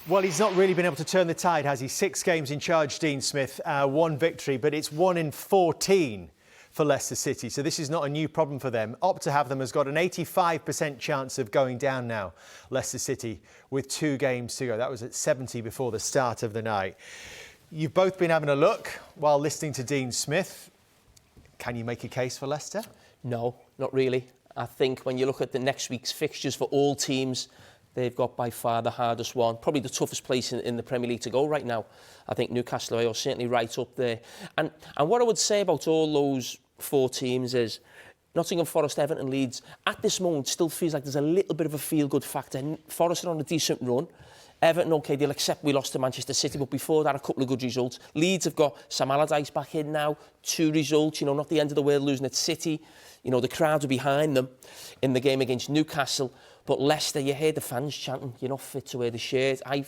Well, he's not really been able to turn the tide, has he? 6 games in charge, Dean Smith, 1 victory, but it's 1 in 14 for Leicester City. So this is not a new problem for them. Optahavenham has got an 85% chance of going down now, Leicester City, with 2 games to go. That was at 70 before the start of the night. You've both been having a look while listening to Dean Smith. Can you make a case for Leicester? No, not really. I think when you look at the next week's fixtures for all teams, they've got by far the hardest one, probably the toughest place in the Premier League to go right now. I think Newcastle are certainly right up there. And what I would say about all those 4 teams is Nottingham Forest, Everton, Leeds, at this moment still feels like there's a little bit of a feel-good factor. Forest are on a decent run. Everton, OK, they'll accept we lost to Manchester City, but before that, a couple of good results. Leeds have got Sam Allardyce back in now, 2 results, not the end of the world losing at City. The crowd are behind them in the game against Newcastle. But Leicester, you hear the fans chanting, you're not fit to wear the shirt. I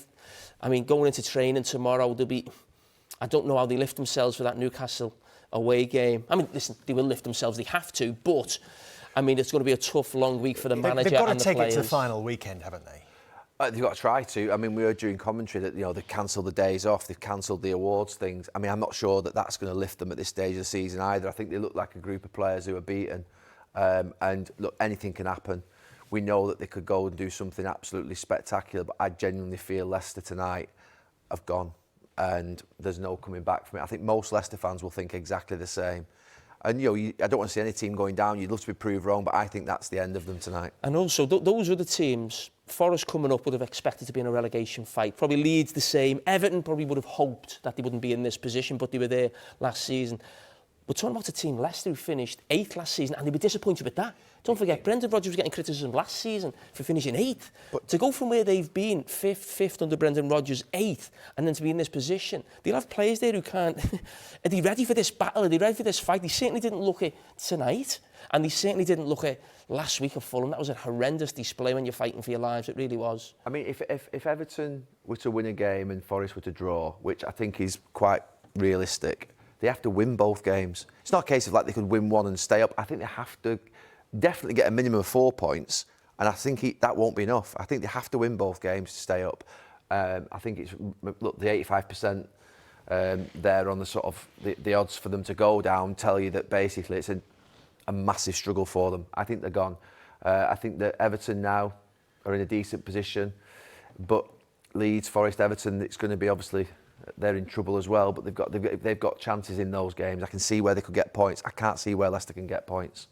mean, going into training tomorrow, I don't know how they lift themselves for that Newcastle away game. I mean, listen, they will lift themselves, they have to, but, I mean, it's going to be a tough, long week for the manager and the players. They've got to take it to the final weekend, haven't they? They've got to try to. I mean, we heard during commentary that, they've cancelled the days off, they've cancelled the awards things. I mean, I'm not sure that that's going to lift them at this stage of the season either. I think they look like a group of players who are beaten. And look, anything can happen. We know that they could go and do something absolutely spectacular, but I genuinely feel Leicester tonight have gone and there's no coming back from it. I think most Leicester fans will think exactly the same. And, I don't want to see any team going down. You'd love to be proved wrong, but I think that's the end of them tonight. And also, those other teams, Forest coming up would have expected to be in a relegation fight. Probably Leeds the same. Everton probably would have hoped that they wouldn't be in this position, but they were there last season. We're talking about a team, Leicester, who finished 8th last season, and they'd be disappointed with that. Don't forget, Brendan Rodgers was getting criticism last season for finishing 8th. But to go from where they've been, 5th under Brendan Rodgers, 8th, and then to be in this position, they'll have players there who can't... Are they ready for this battle? Are they ready for this fight? They certainly didn't look it tonight, and they certainly didn't look it last week at Fulham. That was a horrendous display when you're fighting for your lives. It really was. I mean, if Everton were to win a game and Forest were to draw, which I think is quite realistic, they have to win both games. It's not a case of like they could win one and stay up. I think they have to definitely get a minimum of 4 points, and I think that won't be enough. I think they have to win both games to stay up. I think it's, look, the 85% there on the sort of the odds for them to go down tell you that basically it's a massive struggle for them. I think they're gone. I think that Everton now are in a decent position, but Leeds, Forest, Everton, it's going to be obviously... They're in trouble as well, but they've got chances in those games. I can see where they could get points. I can't see where Leicester can get points.